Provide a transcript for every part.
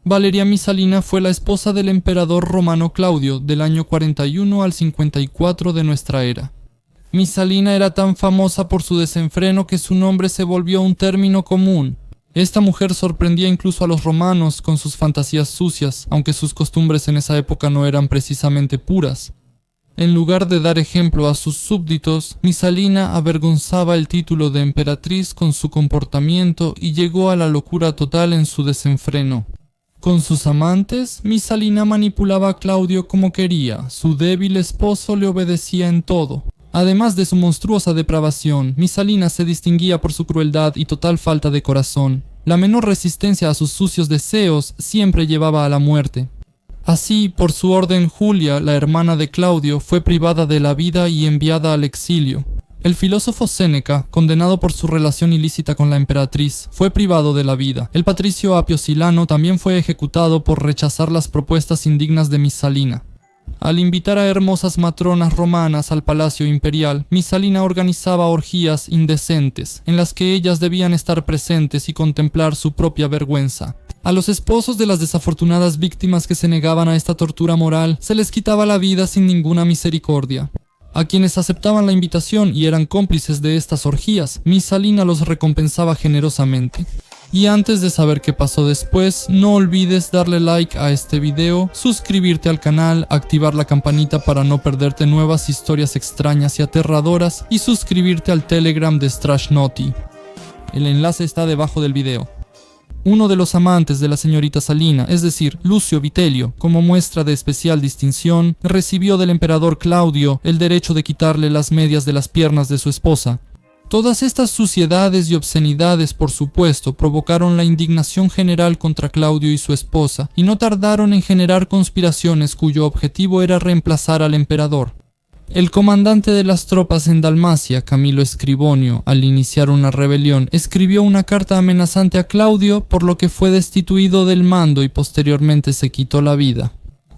Valeria Misalina fue la esposa del emperador romano Claudio del año 41 al 54 de nuestra era. Misalina era tan famosa por su desenfreno que su nombre se volvió un término común. Esta mujer sorprendía incluso a los romanos con sus fantasías sucias, aunque sus costumbres en esa época no eran precisamente puras. En lugar de dar ejemplo a sus súbditos, Misalina avergonzaba el título de emperatriz con su comportamiento y llegó a la locura total en su desenfreno. Con sus amantes, Misalina manipulaba a Claudio como quería, su débil esposo le obedecía en todo. Además de su monstruosa depravación, Misalina se distinguía por su crueldad y total falta de corazón. La menor resistencia a sus sucios deseos siempre llevaba a la muerte. Así, por su orden, Julia, la hermana de Claudio, fue privada de la vida y enviada al exilio. El filósofo Séneca, condenado por su relación ilícita con la emperatriz, fue privado de la vida. El patricio Apio Silano también fue ejecutado por rechazar las propuestas indignas de Misalina. Al invitar a hermosas matronas romanas al palacio imperial, Misalina organizaba orgías indecentes, en las que ellas debían estar presentes y contemplar su propia vergüenza. A los esposos de las desafortunadas víctimas que se negaban a esta tortura moral, se les quitaba la vida sin ninguna misericordia. A quienes aceptaban la invitación y eran cómplices de estas orgías, Misalina los recompensaba generosamente. Y antes de saber qué pasó después, no olvides darle like a este video, suscribirte al canal, activar la campanita para no perderte nuevas historias extrañas y aterradoras y suscribirte al Telegram de Strash Naughty. El enlace está debajo del video. Uno de los amantes de la señorita Salina, es decir, Lucio Vitelio, como muestra de especial distinción, recibió del emperador Claudio el derecho de quitarle las medias de las piernas de su esposa. Todas estas suciedades y obscenidades, por supuesto, provocaron la indignación general contra Claudio y su esposa, y no tardaron en generar conspiraciones cuyo objetivo era reemplazar al emperador. El comandante de las tropas en Dalmacia, Camilo Escribonio, al iniciar una rebelión, escribió una carta amenazante a Claudio, por lo que fue destituido del mando y posteriormente se quitó la vida.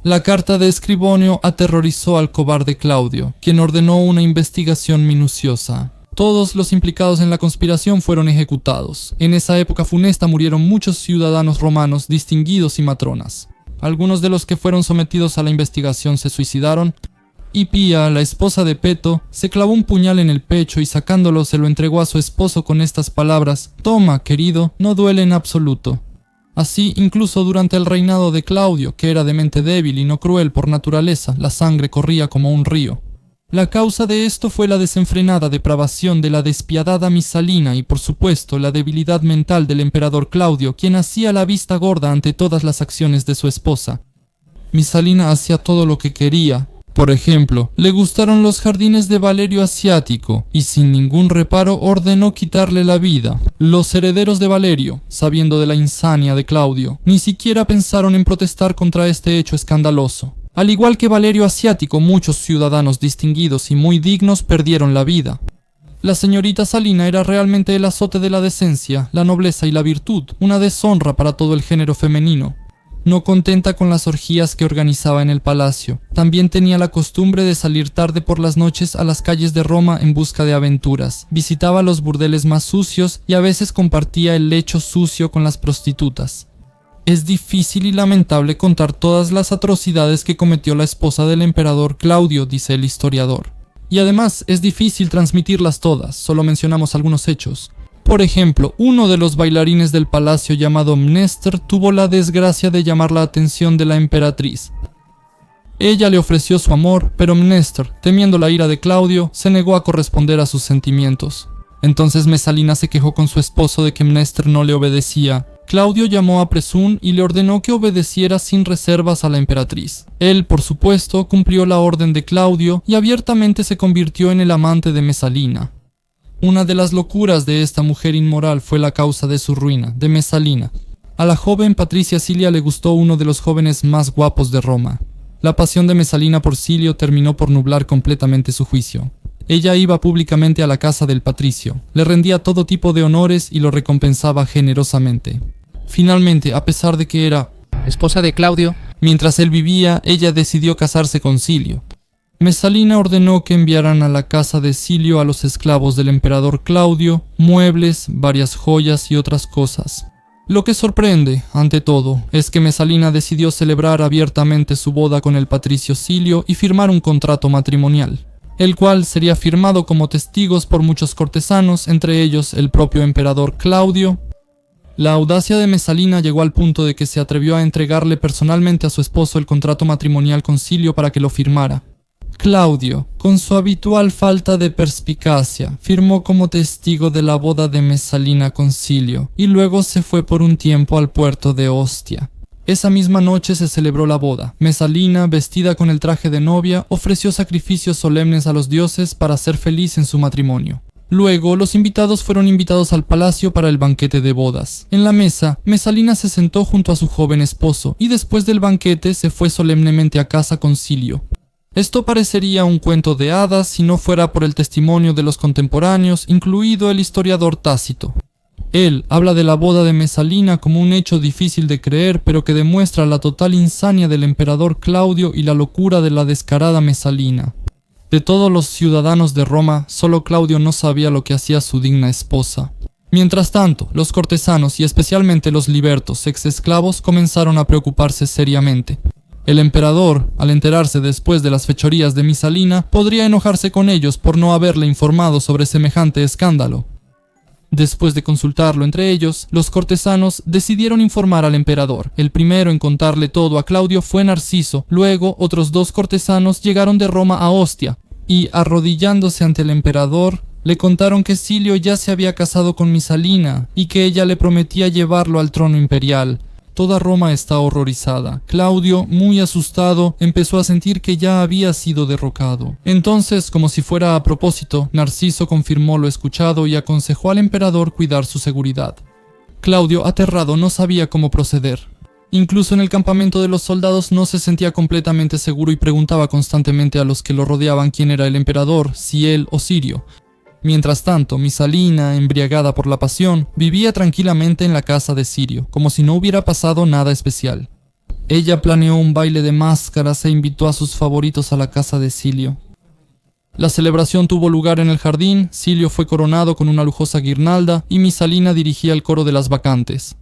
La carta de Escribonio aterrorizó al cobarde Claudio, quien ordenó una investigación minuciosa. Todos los implicados en la conspiración fueron ejecutados. En esa época funesta murieron muchos ciudadanos romanos distinguidos y matronas. Algunos de los que fueron sometidos a la investigación se suicidaron. Hipía, la esposa de Peto, se clavó un puñal en el pecho y sacándolo se lo entregó a su esposo con estas palabras: «Toma, querido, no duele en absoluto». Así, incluso durante el reinado de Claudio, que era de mente débil y no cruel por naturaleza, la sangre corría como un río. La causa de esto fue la desenfrenada depravación de la despiadada Misalina y, por supuesto, la debilidad mental del emperador Claudio, quien hacía la vista gorda ante todas las acciones de su esposa. Misalina hacía todo lo que quería. Por ejemplo, le gustaron los jardines de Valerio Asiático y sin ningún reparo ordenó quitarle la vida. Los herederos de Valerio, sabiendo de la insania de Claudio, ni siquiera pensaron en protestar contra este hecho escandaloso. Al igual que Valerio Asiático, muchos ciudadanos distinguidos y muy dignos perdieron la vida. La señorita Salina era realmente el azote de la decencia, la nobleza y la virtud, una deshonra para todo el género femenino. No contenta con las orgías que organizaba en el palacio, también tenía la costumbre de salir tarde por las noches a las calles de Roma en busca de aventuras. Visitaba los burdeles más sucios y a veces compartía el lecho sucio con las prostitutas. Es difícil y lamentable contar todas las atrocidades que cometió la esposa del emperador Claudio, dice el historiador. Y además es difícil transmitirlas todas, solo mencionamos algunos hechos. Por ejemplo, uno de los bailarines del palacio llamado Mnester tuvo la desgracia de llamar la atención de la emperatriz. Ella le ofreció su amor, pero Mnester, temiendo la ira de Claudio, se negó a corresponder a sus sentimientos. Entonces Mesalina se quejó con su esposo de que Mnester no le obedecía. Claudio llamó a Presún y le ordenó que obedeciera sin reservas a la emperatriz. Él, por supuesto, cumplió la orden de Claudio y abiertamente se convirtió en el amante de Mesalina. Una de las locuras de esta mujer inmoral fue la causa de su ruina, de Mesalina. A la joven Patricia Cilia le gustó uno de los jóvenes más guapos de Roma. La pasión de Mesalina por Cilio terminó por nublar completamente su juicio. Ella iba públicamente a la casa del patricio, le rendía todo tipo de honores y lo recompensaba generosamente. Finalmente, a pesar de que era esposa de Claudio, mientras él vivía, ella decidió casarse con Cilio. Mesalina ordenó que enviaran a la casa de Cilio a los esclavos del emperador Claudio, muebles, varias joyas y otras cosas. Lo que sorprende, ante todo, es que Mesalina decidió celebrar abiertamente su boda con el patricio Silio y firmar un contrato matrimonial, el cual sería firmado como testigos por muchos cortesanos, entre ellos el propio emperador Claudio. La audacia de Mesalina llegó al punto de que se atrevió a entregarle personalmente a su esposo el contrato matrimonial con Silio para que lo firmara. Claudio, con su habitual falta de perspicacia, firmó como testigo de la boda de Mesalina con Silio y luego se fue por un tiempo al puerto de Ostia. Esa misma noche se celebró la boda. Mesalina, vestida con el traje de novia, ofreció sacrificios solemnes a los dioses para ser feliz en su matrimonio. Luego, los invitados fueron invitados al palacio para el banquete de bodas. En la mesa, Mesalina se sentó junto a su joven esposo y después del banquete se fue solemnemente a casa con Silio. Esto parecería un cuento de hadas si no fuera por el testimonio de los contemporáneos, incluido el historiador Tácito. Él habla de la boda de Mesalina como un hecho difícil de creer, pero que demuestra la total insania del emperador Claudio y la locura de la descarada Mesalina. De todos los ciudadanos de Roma, solo Claudio no sabía lo que hacía su digna esposa. Mientras tanto, los cortesanos y especialmente los libertos ex-esclavos comenzaron a preocuparse seriamente. El emperador, al enterarse después de las fechorías de Mesalina, podría enojarse con ellos por no haberle informado sobre semejante escándalo. Después de consultarlo entre ellos, los cortesanos decidieron informar al emperador. El primero en contarle todo a Claudio fue Narciso. Luego, otros 2 cortesanos llegaron de Roma a Ostia y, arrodillándose ante el emperador, le contaron que Silio ya se había casado con Mesalina y que ella le prometía llevarlo al trono imperial. Toda Roma está horrorizada. Claudio, muy asustado, empezó a sentir que ya había sido derrocado. Entonces, como si fuera a propósito, Narciso confirmó lo escuchado y aconsejó al emperador cuidar su seguridad. Claudio, aterrado, no sabía cómo proceder. Incluso en el campamento de los soldados no se sentía completamente seguro y preguntaba constantemente a los que lo rodeaban quién era el emperador, si él o Sirio. Mientras tanto, Mesalina, embriagada por la pasión, vivía tranquilamente en la casa de Sirio, como si no hubiera pasado nada especial. Ella planeó un baile de máscaras e invitó a sus favoritos a la casa de Silio. La celebración tuvo lugar en el jardín, Silio fue coronado con una lujosa guirnalda y Mesalina dirigía el coro de las bacantes.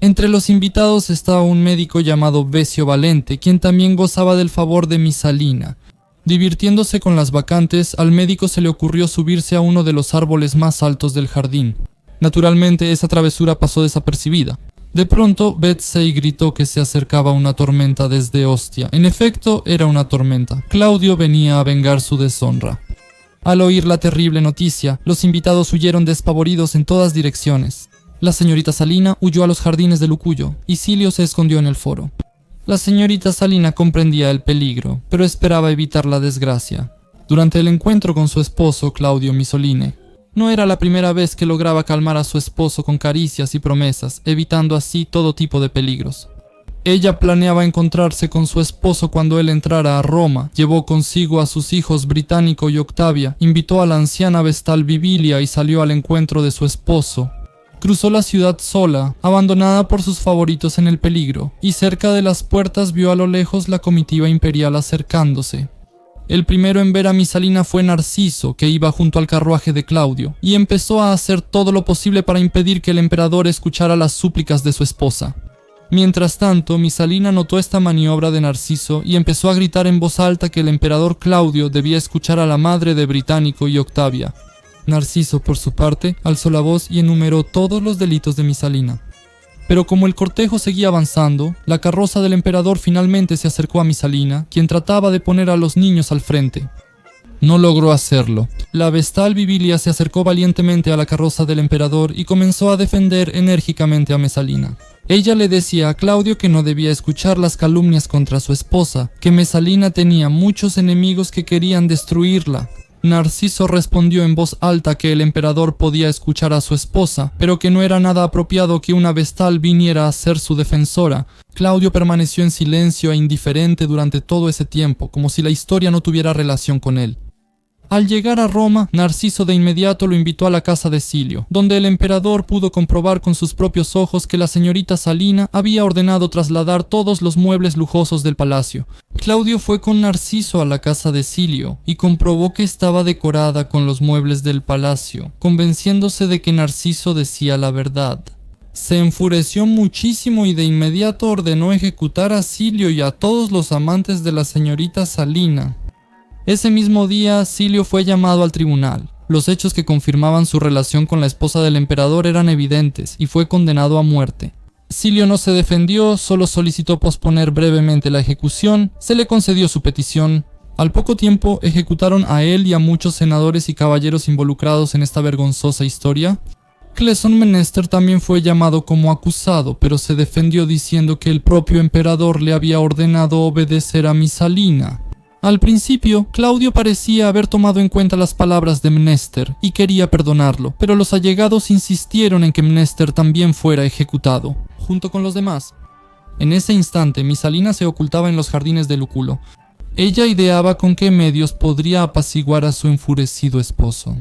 Entre los invitados estaba un médico llamado Besio Valente, quien también gozaba del favor de Mesalina. Divirtiéndose con las bacantes, al médico se le ocurrió subirse a uno de los árboles más altos del jardín. Naturalmente, esa travesura pasó desapercibida. De pronto, Betsey gritó que se acercaba una tormenta desde Ostia. En efecto, era una tormenta. Claudio venía a vengar su deshonra. Al oír la terrible noticia, los invitados huyeron despavoridos en todas direcciones. La señorita Salina huyó a los jardines de Lucullo, y Silio se escondió en el foro. La señorita Salina comprendía el peligro, pero esperaba evitar la desgracia. Durante el encuentro con su esposo, Claudio Misoline, no era la primera vez que lograba calmar a su esposo con caricias y promesas, evitando así todo tipo de peligros. Ella planeaba encontrarse con su esposo cuando él entrara a Roma, llevó consigo a sus hijos Británico y Octavia, invitó a la anciana vestal Vivilia y salió al encuentro de su esposo. Cruzó la ciudad sola, abandonada por sus favoritos en el peligro, y cerca de las puertas vio a lo lejos la comitiva imperial acercándose. El primero en ver a Mesalina fue Narciso, que iba junto al carruaje de Claudio, y empezó a hacer todo lo posible para impedir que el emperador escuchara las súplicas de su esposa. Mientras tanto, Mesalina notó esta maniobra de Narciso y empezó a gritar en voz alta que el emperador Claudio debía escuchar a la madre de Británico y Octavia. Narciso, por su parte, alzó la voz y enumeró todos los delitos de Mesalina. Pero como el cortejo seguía avanzando, la carroza del emperador finalmente se acercó a Mesalina, quien trataba de poner a los niños al frente. No logró hacerlo. La vestal Vivilia se acercó valientemente a la carroza del emperador y comenzó a defender enérgicamente a Mesalina. Ella le decía a Claudio que no debía escuchar las calumnias contra su esposa, que Mesalina tenía muchos enemigos que querían destruirla. Narciso respondió en voz alta que el emperador podía escuchar a su esposa, pero que no era nada apropiado que una vestal viniera a ser su defensora. Claudio permaneció en silencio e indiferente durante todo ese tiempo, como si la historia no tuviera relación con él. Al llegar a Roma, Narciso de inmediato lo invitó a la casa de Silio, donde el emperador pudo comprobar con sus propios ojos que la señorita Salina había ordenado trasladar todos los muebles lujosos del palacio. Claudio fue con Narciso a la casa de Silio y comprobó que estaba decorada con los muebles del palacio, convenciéndose de que Narciso decía la verdad. Se enfureció muchísimo y de inmediato ordenó ejecutar a Silio y a todos los amantes de la señorita Salina. Ese mismo día, Silio fue llamado al tribunal. Los hechos que confirmaban su relación con la esposa del emperador eran evidentes y fue condenado a muerte. Silio no se defendió, solo solicitó posponer brevemente la ejecución, se le concedió su petición. Al poco tiempo ejecutaron a él y a muchos senadores y caballeros involucrados en esta vergonzosa historia. Cleson-Menester también fue llamado como acusado, pero se defendió diciendo que el propio emperador le había ordenado obedecer a Misalina. Al principio, Claudio parecía haber tomado en cuenta las palabras de Mnester y quería perdonarlo, pero los allegados insistieron en que Mnester también fuera ejecutado, junto con los demás. En ese instante, Misalina se ocultaba en los jardines de Lúculo. Ella ideaba con qué medios podría apaciguar a su enfurecido esposo.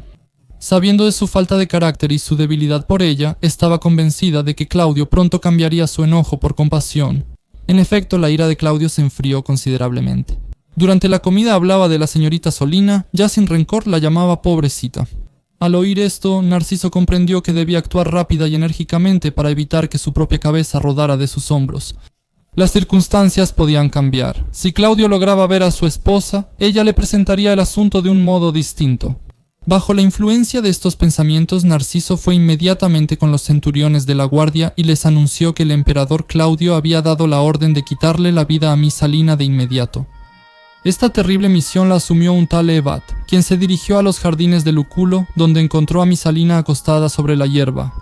Sabiendo de su falta de carácter y su debilidad por ella, estaba convencida de que Claudio pronto cambiaría su enojo por compasión. En efecto, la ira de Claudio se enfrió considerablemente. Durante la comida hablaba de la señorita Salina, ya sin rencor la llamaba pobrecita. Al oír esto, Narciso comprendió que debía actuar rápida y enérgicamente para evitar que su propia cabeza rodara de sus hombros. Las circunstancias podían cambiar. Si Claudio lograba ver a su esposa, ella le presentaría el asunto de un modo distinto. Bajo la influencia de estos pensamientos, Narciso fue inmediatamente con los centuriones de la guardia y les anunció que el emperador Claudio había dado la orden de quitarle la vida a Misalina de inmediato. Esta terrible misión la asumió un tal Ebat, quien se dirigió a los jardines de Lúculo, donde encontró a Misalina acostada sobre la hierba.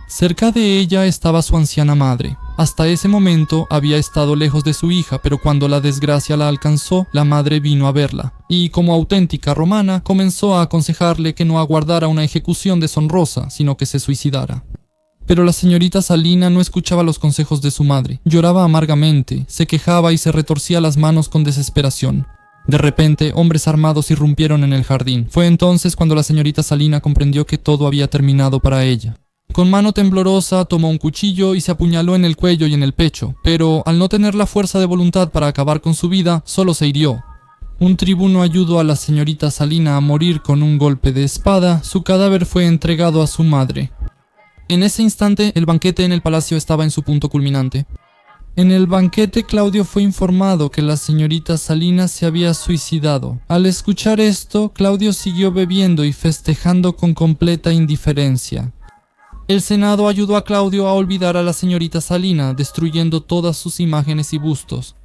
Cerca de ella estaba su anciana madre. Hasta ese momento había estado lejos de su hija, pero cuando la desgracia la alcanzó, la madre vino a verla, y como auténtica romana, comenzó a aconsejarle que no aguardara una ejecución deshonrosa, sino que se suicidara. Pero la señorita Salina no escuchaba los consejos de su madre. Lloraba amargamente, se quejaba y se retorcía las manos con desesperación. De repente, hombres armados irrumpieron en el jardín. Fue entonces cuando la señorita Salina comprendió que todo había terminado para ella. Con mano temblorosa tomó un cuchillo y se apuñaló en el cuello y en el pecho, pero al no tener la fuerza de voluntad para acabar con su vida, solo se hirió. Un tribuno ayudó a la señorita Salina a morir con un golpe de espada. Su cadáver fue entregado a su madre. En ese instante, el banquete en el palacio estaba en su punto culminante. En el banquete, Claudio fue informado que la señorita Salina se había suicidado. Al escuchar esto, Claudio siguió bebiendo y festejando con completa indiferencia. El Senado ayudó a Claudio a olvidar a la señorita Salina, destruyendo todas sus imágenes y bustos.